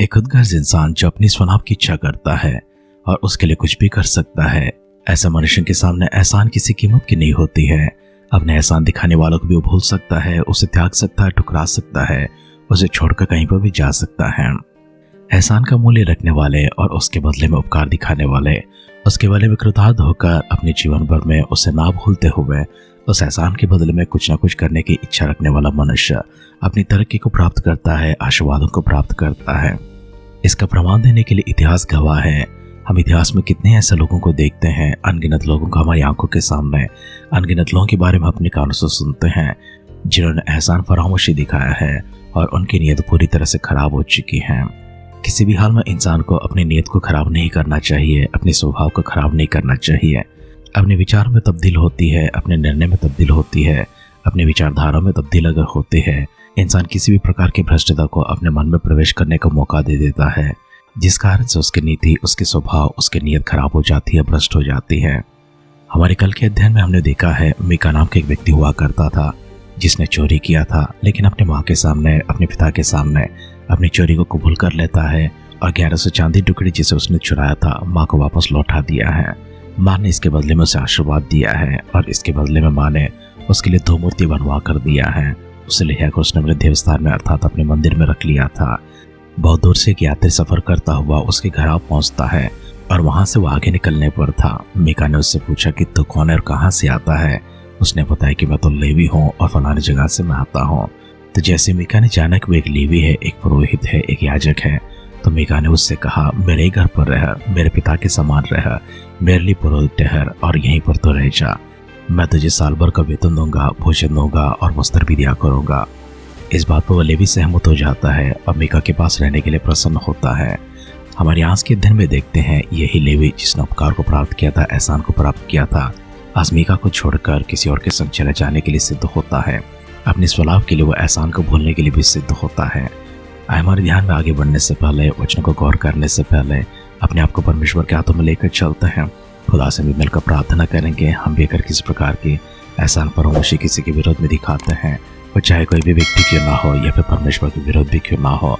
एक खुदगर्ज इंसान जो अपनी स्वनाम की इच्छा करता है और उसके लिए कुछ भी कर सकता है, ऐसा मनुष्य के सामने एहसान किसी कीमत की नहीं होती है। अपने एहसान दिखाने वालों को भी वो भूल सकता है, उसे त्याग सकता है, ठुकरा सकता है, उसे छोड़कर कहीं पर भी जा सकता है। एहसान का मूल्य रखने वाले और उसके बदले में उपकार दिखाने वाले, उसके बारे में कृतार्थ होकर अपने जीवन भर में उसे ना भूलते हुए उस एहसान के बदले में कुछ न कुछ करने की इच्छा रखने वाला मनुष्य अपनी तरक्की को प्राप्त करता है, आशीर्वादों को प्राप्त करता है। इसका प्रमाण देने के लिए इतिहास गवाह है। हम इतिहास में कितने ऐसे लोगों को देखते हैं, अनगिनत लोगों को हमारी आंखों के सामने, अनगिनत लोगों के बारे में अपने कानों से सुनते हैं जिन्होंने एहसान फरामोशी दिखाया है और उनकी नीयत पूरी तरह से खराब हो चुकी है। किसी भी हाल में इंसान को अपनी नीयत को खराब नहीं करना चाहिए, अपने स्वभाव को खराब नहीं करना चाहिए। अपने विचार में तब्दील होती है, अपने निर्णय में तब्दील होती है, अपने विचारधारा में तब्दील अगर होती है, इंसान किसी भी प्रकार की भ्रष्टता को अपने मन में प्रवेश करने का मौका दे देता है, जिस कारण से उसकी नीति, उसके स्वभाव, उसकी नीयत खराब हो जाती है, भ्रष्ट हो जाती है। हमारे कल के अध्ययन में हमने देखा है, मीका नाम का एक व्यक्ति हुआ करता था जिसने चोरी किया था, लेकिन अपने माँ के सामने, अपने पिता के सामने अपनी चोरी को कबूल कर लेता है और 1100 चांदी टुकड़ी जिसे उसने चुराया था माँ को वापस लौटा दिया है। माँ ने इसके बदले में उसे आशीर्वाद दिया है और इसके बदले में माँ ने उसके लिए 2 मूर्ति बनवा कर दिया है। उसे ले आकर उसने अपने देवस्थान में अर्थात अपने मंदिर में रख लिया था। बहुत दूर से एक यात्री सफर करता हुआ उसके घर आ पहुंचता है और वहां से वो आगे निकलने पर था। मीका ने उससे पूछा कि तू कौन है और कहाँ से आता है। उसने बताया कि मैं तो लेवी हूँ और फलानी जगह से मैं आता हूँ। तो जैसे मीका ने जाना कि वो एक लेवी है, एक पुरोहित है, एक याजक है, तो मीका ने उससे कहा, मेरे घर पर रह, मेरे पिता के समान रह, मेरे लिए पुरोहित ठहर और यहीं पर तो रह जा। मैं तुझे साल भर का वेतन दूंगा, भोजन दूंगा और वस्त्र भी दिया करूंगा। इस बात पर वह लेवी सहमत हो जाता है और मीका के पास रहने के लिए प्रसन्न होता है। हमारे आज के अध्ययन में देखते हैं, यही लेवी जिसने उपकार को प्राप्त किया था, एहसान को प्राप्त किया था, आज मीका को छोड़कर किसी और के संग चले जाने के लिए सिद्ध होता है। अपने स्वलाभ के लिए वो एहसान को भूलने के लिए भी सिद्ध होता है। हमारे ध्यान में आगे बढ़ने से पहले, वचनों को गौर करने से पहले अपने आप को परमेश्वर के हाथों में लेकर चलते हैं। खुदा से भी मिलकर प्रार्थना करेंगे। हम भी अगर किसी प्रकार की एहसान फरामोशी किसी के विरोध में दिखाते हैं, और चाहे कोई भी व्यक्ति क्यों ना हो या फिर परमेश्वर के विरोध भी क्यों ना हो,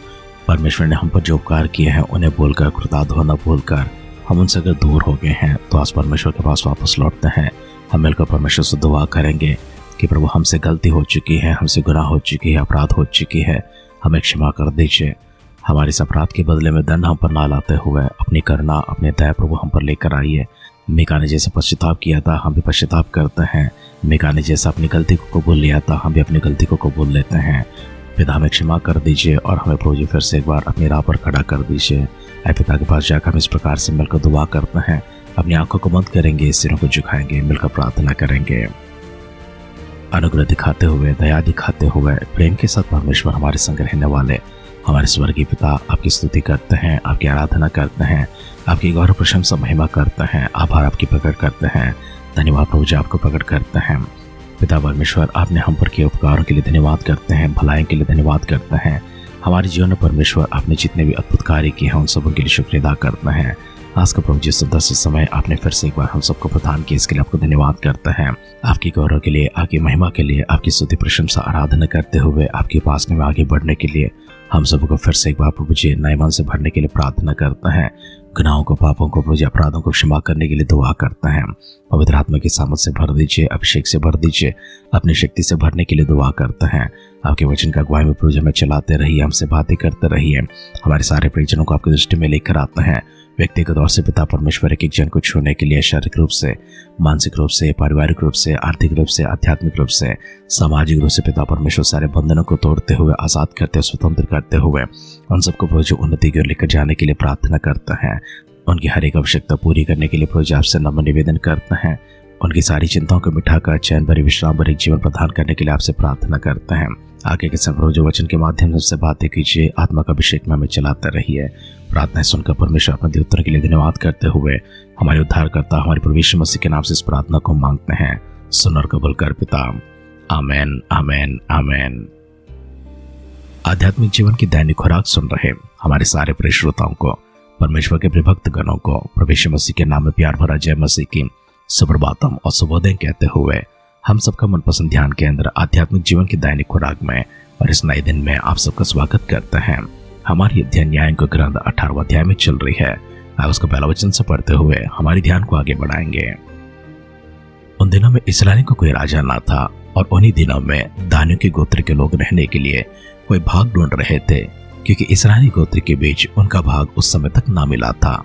परमेश्वर ने हम पर जो उपकार किए हैं उन्हें भूलकर, कृतार्थ होना भूलकर हम उनसे अगर दूर हो गए हैं, तो आज परमेश्वर के पास वापस लौटते हैं। हम मिलकर परमेश्वर से दुआ करेंगे कि प्रभु, हमसे गलती हो चुकी है, हमसे गुनाह हो चुकी है, अपराध हो चुकी है, हमें क्षमा कर दीजिए। हमारे इस अपराध के बदले में दंड हम पर ना लाते हुए अपनी करुणा, अपने दया प्रभु हम पर लेकर आइए। मीका ने जैसे पश्चाताप किया था, हम भी पश्चाताप करते हैं। मीका ने जैसा अपनी गलती को कबूल लिया था, हम भी अपनी गलती को कबूल लेते हैं। पिता, हमें क्षमा कर दीजिए और हमें प्रभु जी फिर से एक बार अपनी राह पर खड़ा कर दीजिए। ऐ पिता के पास जाकर हम इस प्रकार से मिलकर दुआ करते हैं। अपनी आंखों को बंद करेंगे, सिरों को झुकाएंगे, मिलकर प्रार्थना करेंगे। अनुग्रह दिखाते हुए, दया दिखाते हुए, प्रेम के साथ परमेश्वर हमारे संग रहने वाले हमारे स्वर्गीय पिता, आपकी स्तुति करते हैं, आपकी आराधना करते हैं, आपकी गौरव प्रशंसा महिमा करते हैं, आभार आपकी प्रकट करते हैं। धन्यवाद प्रभु जी, आपको प्रकट करते हैं। पिता परमेश्वर, आपने हम पर किए उपकारों के लिए धन्यवाद करते हैं, भलाई के लिए धन्यवाद करते हैं। हमारे जीवन में परमेश्वर आपने जितने भी अद्भुत कार्य किए हैं उन सबों के लिए शुक्रिया अदा करते हैं। आज का प्रभु जी सुंदर से समय आपने फिर से एक बार हम सबको प्रदान किया, इसके लिए आपको धन्यवाद करते हैं। आपकी गौरव के लिए, आपकी महिमा के लिए, आपकी स्तुति प्रशंसा आराधना करते हुए आपकी उपासना में आगे बढ़ने के लिए हम सबको फिर से एक बार प्रभु जी नए मन से भरने के लिए प्रार्थना करते हैं। गुनाहों को, पापों को, प्रभु जी अपराधों को क्षमा करने के लिए दुआ करते हैं। पवित्र आत्मा की सामर्थ से भर दीजिए, अभिषेक से भर दीजिए, अपनी शक्ति से भरने के लिए दुआ करते हैं। आपके वचन का अगुवाई में प्रभु जी हमें चलाते रहिए, हमसे बातें करते रहिए। हमारे सारे परिजनों को आपकी दृष्टि में लेकर आते हैं। व्यक्तिगत तौर से पिता परमेश्वर एक जन को छूने के लिए शारीरिक रूप से, मानसिक रूप से, पारिवारिक रूप से, आर्थिक रूप से, आध्यात्मिक रूप से, सामाजिक रूप से पिता परमेश्वर सारे बंधनों को तोड़ते हुए, आज़ाद करते हुए, स्वतंत्र करते हुए उन सबको प्रभु जी उन्नति की ओर लेकर जाने के लिए प्रार्थना करते हैं। उनकी हर एक आवश्यकता पूरी करने के लिए प्रभु जी आपसे नम्र निवेदन करते हैं। उनकी सारी चिंताओं को मिटाकर चैन भरी, विश्राम भरी जीवन प्रदान करने के लिए आपसे प्रार्थना करते हैं। आगे के सब रोज वचन के माध्यम से बातें कीजिए, आत्मा का अभिषेक में हमें चलाते रहिए। प्रार्थना सुनकर परमेश्वर अपने उत्तर के लिए धन्यवाद करते हुए हमारे उद्धारकर्ता हमारे प्रभु यीशु मसीह के नाम से इस प्रार्थना को मांगते हैं। सुन और कबूल कर पिता। आमेन, आमेन, आमेन। आध्यात्मिक जीवन की दैनिक खुराक सुन रहे हमारे सारे प्रिय श्रोताओं को, परमेश्वर के भक्त गणों को प्रभु यीशु मसीह के नाम में प्यार भरा जय मसीह की सुप्रभातम और शुभोदय कहते हुए हम सबका मनपसंद ध्यान केंद्र आध्यात्मिक जीवन की दैनिक खुराक में और इस नए दिन में आप सबका स्वागत करते हैं। हमारी अध्ययन न्यायों ग्रंथ 18वां अध्याय में चल रही है। अब उसको पहला वचन से पढ़ते हुए हमारे ध्यान को आगे बढ़ाएंगे। उन दिनों में इस्राएलियों को कोई राजा ना था और उन्हीं दिनों में दानियों के गोत्र के लोग रहने के लिए कोई भाग ढूंढ रहे थे, क्योंकि इस्राएली गोत्र के बीच उनका भाग उस समय तक ना मिला था।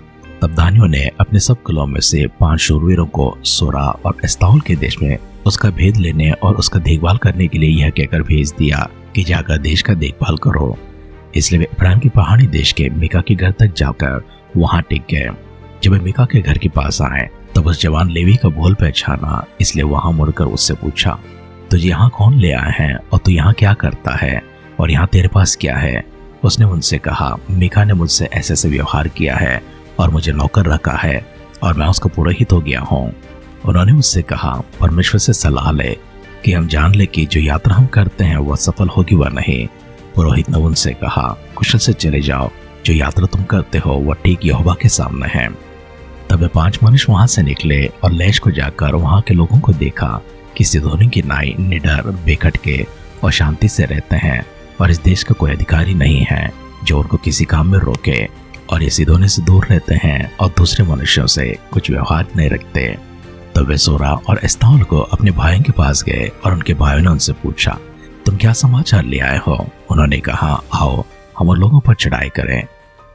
तब दानियों ने अपने सब कुलों में से 5 शूरवीरों को सोरा और एस्ताओल के देश में उसका भेद लेने और उसका देखभाल करने के लिए यह कहकर भेज दिया कि जाकर देश का देखभाल करो। इसलिए वे इब्राहिम के पहाड़ी देश के मीका के घर तक जाकर वहां टिक गए। जब वे मीका के घर के पास आए तब उस जवान लेवी का बोल पहचाना, इसलिए वहां मुड़कर उससे पूछा, तुझे यहाँ कौन ले आए हैं और तू यहाँ क्या करता है और यहाँ तेरे पास क्या है? उसने उनसे कहा, मीका ने मुझसे ऐसे ऐसे व्यवहार किया है और मुझे नौकर रखा है और मैं उसका पुरोहित हो गया हूँ। उन्होंने उससे कहा, परमेश्वर से सलाह ले कि हम जान ले कि जो यात्रा हम करते हैं वह सफल होगी व नहीं। पुरोहित ने उनसे कहा, कुशल से चले जाओ, जो यात्रा तुम करते हो वह ठीक यहोवा के सामने है। तब वे 5 मनुष्य वहां से निकले और लैश को जाकर वहां के लोगों को देखा कि सिदोनी की नाई निडर बेखटके और शांति से रहते हैं और इस देश का कोई अधिकारी नहीं है जो उनको किसी काम में रोके, और ये सिदोनी से दूर रहते हैं और दूसरे मनुष्यों से कुछ व्यवहार नहीं रखते। तब वे सोरा और एस्ताओल को अपने भाइयों के पास गए और उनके भाइयों ने उनसे पूछा, तुम क्या समाचार ले आए हो? उन्होंने कहा, आओ हम उन लोगों पर चढ़ाई करें,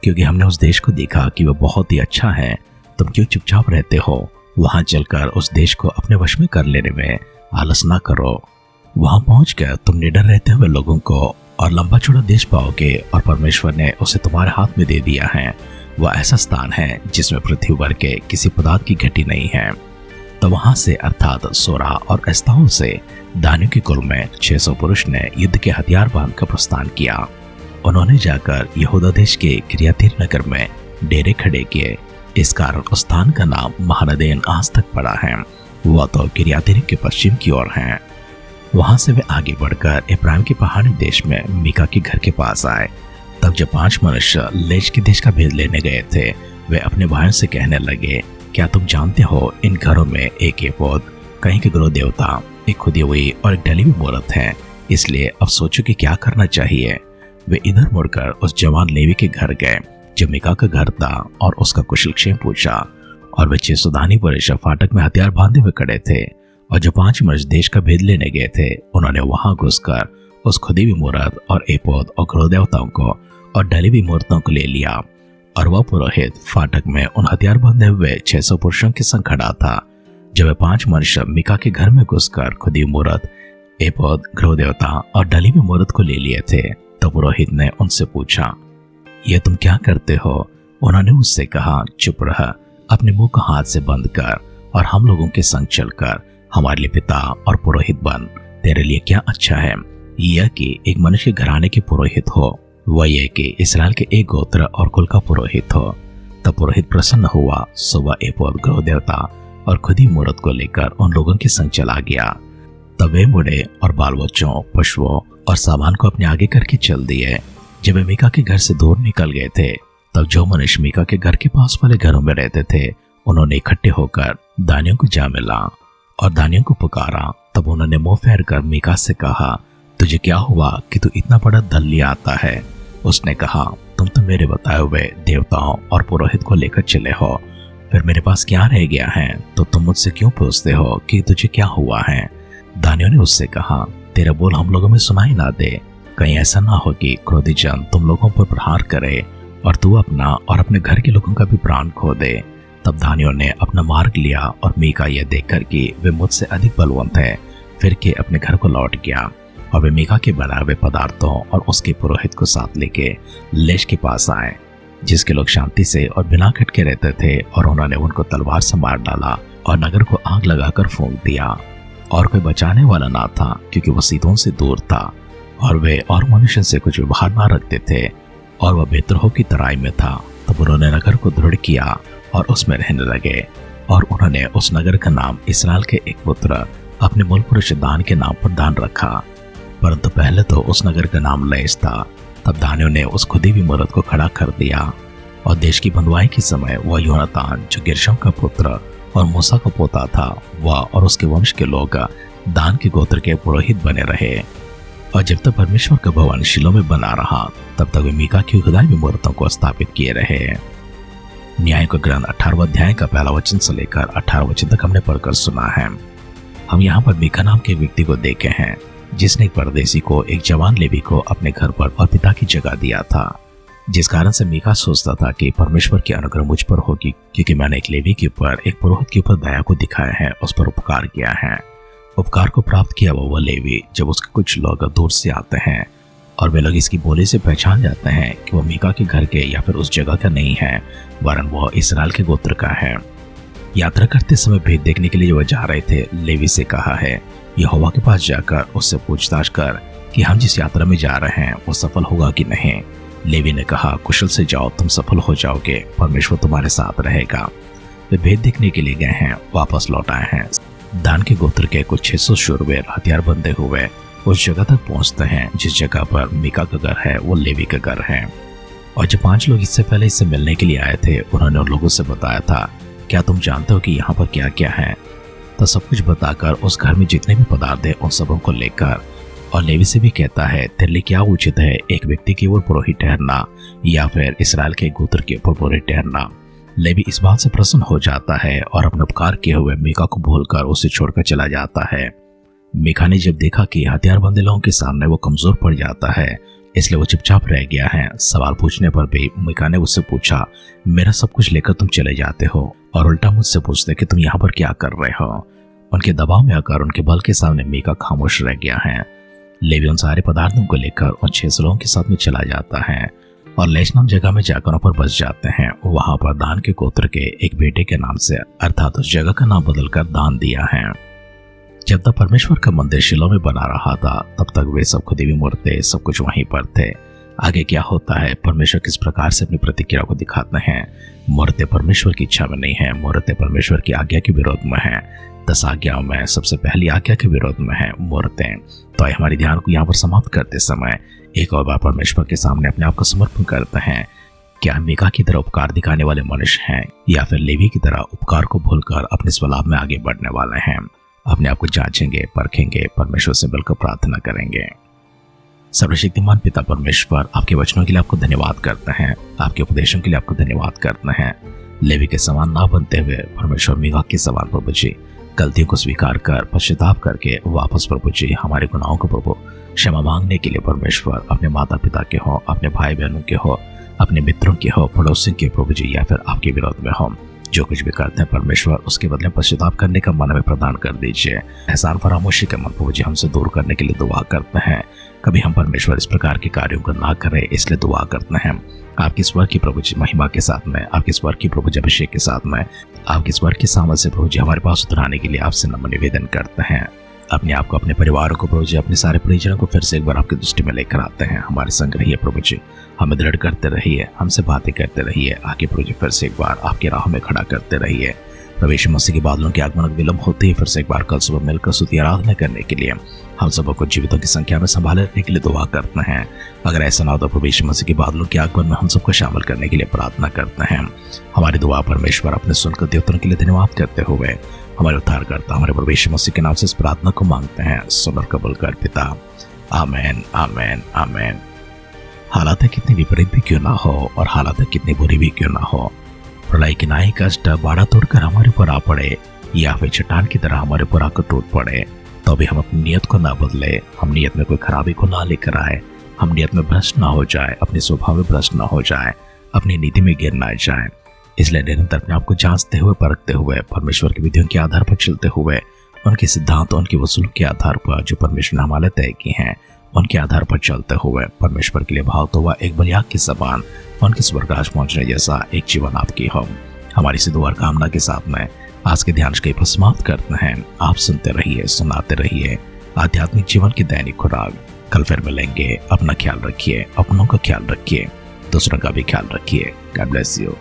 क्योंकि हमने उस देश को देखा कि वह बहुत ही अच्छा है। तुम क्यों चुपचाप रहते हो? वहां चलकर उस देश को अपने वश में कर लेने में आलस ना करो। वहां पहुंचकर तुम निडर रहते हुए लोगों को और लंबा चौड़ा देश पाओगे, और परमेश्वर ने उसे तुम्हारे हाथ में दे दिया है। वह ऐसा स्थान है जिसमें पृथ्वी भर के किसी पदार्थ की घटी नहीं है। तो वहां से अर्थात सोरा और एस्ताओल से दानियों के कुल में 600 पुरुष ने युद्ध के हथियार बांधकर प्रस्थान किया। उन्होंने जाकर यहूदा देश के किर्यातीर नगर में डेरे खड़े किए। इस कारण उस स्थान का नाम महानदेन आज तक पड़ा है। वह तो किर्यातीर के पश्चिम की ओर है। वहां से वे आगे बढ़कर इब्राहिम के पहाड़ी देश में मीका के घर के पास आए। तब जब 5 मनुष्य लेश के देश का भेद लेने गए थे, वे अपने भाइयों से कहने लगे, क्या तुम जानते हो इन घरों में एक एपोद, कहीं के गृह देवता, एक खुदी हुई और एक डली हुई मूरत है। इसलिए अब सोचो कि क्या करना चाहिए। वे इधर मुड़कर उस जवान लेवी के घर गए जो मीका का घर था और उसका कुशलक्षेम पूछा। और वे 600 दानी पुरुष फाटक में हथियार बांधे हुए खड़े थे। और जो 5 मनुष्य देश का भेद लेने गए थे, उन्होंने वहां घुसकर उस खुदी हुई मूरत और एपोद और गृह देवताओं को और डली हुई मूर्तों को ले लिया। और वह पुरोहित फाटक में उन हथियार बांधे हुए 600 पुरुषों के संग खड़ा था। जब वे 5 मनुष्य मीका के घर में घुसकर खुदी हुई मूरत, एपोद, गृह देवता और डली हुई मूरत को ले लिए थे, तो पुरोहित ने उनसे पूछा, ये तुम क्या करते हो? उन्होंने उससे कहा, चुप रह, अपने मुंह को हाथ से बंद कर और हम लोगों के संग चलकर हमारे लिए पिता और पुरोहित बन। तेरे लिए क्या अच्छा है, यह कि एक मनुष्य के घराने के पुरोहित हो, वह यह कि इस्राएल के एक गोत्र और कुल का पुरोहित हो। तब पुरोहित प्रसन्न हुआ, सो वह एपोद, गृह देवता और खुदी मूरत को लेकर उन लोगों के संग चला गया। तब वे बूढ़े और बाल बच्चों, पशुओं और सामान को अपने आगे करके चल दिए। जब वे मीका के घर से दूर निकल गए थे, तब जो मनुष्य मीका के घर के पास वाले घरों में रहते थे, उन्होंने इकट्ठे होकर दानियों को जा मिला और दानियों को पुकारा। तब उन्होंने मुंह फेर कर मीका से कहा, तुझे क्या हुआ कि तू इतना बड़ा दल लिए आता है? उसने कहा, तुम तो मेरे बताए हुए देवताओं और पुरोहित को लेकर चले हो, फिर मेरे पास क्या रह गया है? तो तुम मुझसे क्यों पूछते हो कि तुझे क्या हुआ है? दानियों ने उससे कहा, तेरा बोल हम लोगों में सुनाई ना दे, कहीं ऐसा ना हो कि क्रोधी जन तुम लोगों पर प्रहार करे और तू अपना और अपने घर के लोगों का भी प्राण खो दे। तब दानियों ने अपना मार्ग लिया और मीका यह देखकर कि वे मुझसे अधिक बलवंत है, फिर के अपने घर को लौट गया। और वे मीका के बनाए हुए पदार्थों और उसके पुरोहित को साथ लेके लेश के पास आए, जिसके लोग शांति से और बिना खटके रहते थे, और उन्होंने उनको तलवार से मार डाला और नगर को आग लगाकर फूंक दिया। और कोई बचाने वाला ना था, क्योंकि वह सीदोन से दूर था और वे और मनुष्य से कुछ व्यवहार ना रखते थे, और वह बेतरहो की तराई में था। तब उन्होंने नगर को दृढ़ किया और उसमें रहने लगे। और उन्होंने उस नगर का नाम इसराइल के एक पुत्र अपने मूल पुरुष दान के नाम पर दान रखा। परंतु पहले तो उस नगर का नाम लैश था। तब दानियों ने उस खुदी हुई मूरत को खड़ा कर दिया। और देश की बंधुआई के समय वह योनातान, जो गिरशम का पुत्र और मूसा का पोता था, वह और उसके वंश के लोग दान के गोत्र के पुरोहित बने रहे। और जब तक परमेश्वर का भवन शिलो में बना रहा तब तक वे मीका की खुदाई में मूर्तों को स्थापित किए रहे। न्याय का ग्रंथ 18 अध्याय का पहला वचन से लेकर 18 वचन तक हमने पढ़कर सुना है। हम यहाँ पर मीका नाम के व्यक्ति को देखे हैं जिसने एक परदेसी को, एक जवान लेवी को अपने घर पर और पिता की जगह दिया था, जिस कारण से मीका सोचता था कि परमेश्वर की अनुग्रह मुझ पर होगी क्योंकि मैंने एक लेवी के ऊपर, एक पुरोहित के ऊपर दया को दिखाया है, उस पर उपकार किया है। उपकार को प्राप्त किया वो लेवी जब उसके कुछ लोग दूर से आते हैं और वे लोग इसकी बोली से पहचान जाते हैं कि वो मीका के घर के या फिर उस जगह का नहीं है, वरन वह इस्राएल के गोत्र का है। यात्रा करते समय भेद देखने के लिए वह जा रहे थे, लेवी से कहा है यहोवा के पास जाकर उससे पूछताछ कर कि हम जिस यात्रा में जा रहे हैं वो सफल होगा कि नहीं। लेवी ने कहा कुशल से जाओ, तुम सफल हो जाओगे, परमेश्वर तुम्हारे साथ रहेगा। वे भेद देखने के लिए गए हैं, वापस लौट आए हैं। दान के गोत्र के कुछ 600 शूरवीर हथियार बंधे हुए उस जगह तक पहुंचते हैं जिस जगह पर मीका का घर है, वो लेवी का घर है। और जब 5 लोग इससे पहले इससे मिलने के लिए आए थे, उन्होंने उन लोगों से बताया था क्या तुम जानते हो कि यहाँ पर क्या क्या है। तो सब कुछ बताकर उस घर में जितने भी पदार्थ है उन सबों को लेकर, और लेवी से भी कहता है तेरे लिए क्या उचित है, एक व्यक्ति के ऊपर पुरोहित ठहरना या फिर इस्राएल के गोत्र के ऊपर पुरोहित ठहरना। लेवी इस बात से प्रसन्न हो जाता है और अपने उपकार किए हुए मीका को भूलकर उसे छोड़कर चला जाता है। मीका ने जब देखा कि हथियार बंदे लोगों के सामने वो कमजोर पड़ जाता है, इसलिए वो चुपचाप रह गया है। सवाल पूछने पर भी मीका ने उससे पूछा मेरा सब कुछ लेकर तुम चले जाते हो और उल्टा मुझसे पूछते कि तुम यहाँ पर क्या कर रहे हो। उनके दबाव में आकर उनके बल के सामने मीका खामोश रह गया है। लेवी उन सारे पदार्थों को लेकर उन 6 लोगों के साथ में चला जाता है और लेश नाम जगह में जाकर वहां पर बस जाते हैं। वहां पर दान के गोत्र के एक बेटे के नाम से अर्थात उस जगह का नाम बदलकर दान दिया है। जब तक परमेश्वर का मंदिर शिलो में बना रहा था तब तक वे सब खुदी हुई मूर्तें सब कुछ वहीं पर थे। आगे क्या होता है, परमेश्वर किस प्रकार से अपनी प्रतिक्रिया को दिखाते हैं। मूर्तें परमेश्वर की इच्छा में नहीं है, मूर्तें परमेश्वर की आज्ञा के विरोध में है। 10 आज्ञाओं में सबसे पहली आज्ञा के विरोध में है मूर्तें। तो आइए हमारे ध्यान को यहाँ पर समाप्त करते समय एक और बार परमेश्वर के सामने अपने आप को समर्पण करते हैं। क्या मीका की तरह उपकार दिखाने वाले मनुष्य हैं या फिर लेवी की तरह उपकार को भूलकर अपने स्वलाभ में आगे बढ़ने वाले हैं। अपने आप को जांचेंगे, परखेंगे, परमेश्वर से मिलकर प्रार्थना करेंगे। सर्वशक्तिमान पिता परमेश्वर, आपके वचनों के लिए आपको धन्यवाद करते हैं, आपके उपदेशों के लिए आपको धन्यवाद करते हैं। लेवी के समान ना बनते हुए परमेश्वर मीका के समान प्रभु जी गलतियों को स्वीकार कर पश्चाताप करके वापस प्रभु जी हमारे गुनाहों को प्रभु क्षमा मांगने के लिए परमेश्वर अपने माता पिता के हो, अपने भाई बहनों के हो, अपने मित्रों के हो, पड़ोसियों के प्रभु जी या फिर आपके विरोध में हो, जो कुछ भी करते हैं परमेश्वर उसके बदले पश्चाताप करने का मन हमें प्रदान कर दीजिए। एहसान फरामोशी का मन प्रभु जी हमसे दूर करने के लिए दुआ करते हैं। कभी हम परमेश्वर इस प्रकार के कार्यों को ना करें, इसलिए दुआ करते हैं आपकी स्वर की प्रभु जी महिमा के साथ में, आपकी स्वर की प्रभु जी अभिषेक के साथ में, आपकी स्वर की सामर्थ से प्रभु जी हमारे पास उतराने के लिए आपसे नम्र निवेदन करते हैं। अपने आप को, अपने परिवारों को प्रभु जी, अपने सारे परिजनों को फिर से एक बार आपकी दृष्टि में लेकर आते हैं। हमारे संग रहिए प्रभु जी, हमें दृढ़ करते रहिए, हमसे बातें करते रहिए, आगे प्रभु जी फिर से एक बार आपकी राह में खड़ा करते रहिए। प्रभु यीशु मसीह के बादलों के आगमन विलंब होते ही फिर से एक बार कल सुबह मिलकर स्तुति आराधना करने के लिए हम सबको जीवितों की संख्या में संभाले रखने के लिए दुआ करते हैं। अगर ऐसा ना हो तो प्रभु यीशु मसीह के बादलों के आगमन में हम सबको शामिल करने के लिए प्रार्थना करते हैं। हमारी दुआ परमेश्वर अपने सुनकर देवताओं के लिए धन्यवाद करते हुए हमारे उद्धारकर्ता हमारे प्रभु यीशु मसीह के नाम से इस प्रार्थना को मांगते हैं। सुन और कबूल कर पिता, आमेन, आमेन, आमेन। हालात कितनी विपरीत भी क्यों ना हो और हालात कितनी बुरी भी क्यों ना हो, प्रलय की नाई कष्ट बाड़ा तोड़कर हमारे ऊपर आ पड़े या फिर चट्टान की तरह हमारे ऊपर आकर टूट पड़े, तो भी हम अपनी नियत को ना बदले, हम नियत में कोई खराबी को ना लेकर आए, हम नियत में भ्रष्ट ना हो जाए, अपने स्वभाव में भ्रष्ट ना हो जाए, अपनी नीति में गिर ना जाए। इसलिए निरंतर अपने आप को जांचते हुए, परखते हुए, परमेश्वर की विधियों के आधार पर चलते हुए, उनके सिद्धांत, उनके वसूल के आधार पर जो परमेश्वर ने हमारे तय की हैं, उनके आधार पर चलते हुए परमेश्वर के लिए भावता हुआ एक बलियाग की समान उनके स्वर्गराज पहुंचने जैसा एक जीवन आपकी हो। हमारी सी दुआ कामना के साथ में आज के ध्यान के समाप्त करते हैं। आप सुनते रहिए, सुनाते रहिए आध्यात्मिक जीवन की दैनिक खुराक। कल फिर मिलेंगे। अपना ख्याल रखिए, अपनों का ख्याल रखिए, दूसरों का भी ख्याल रखिए। God bless you.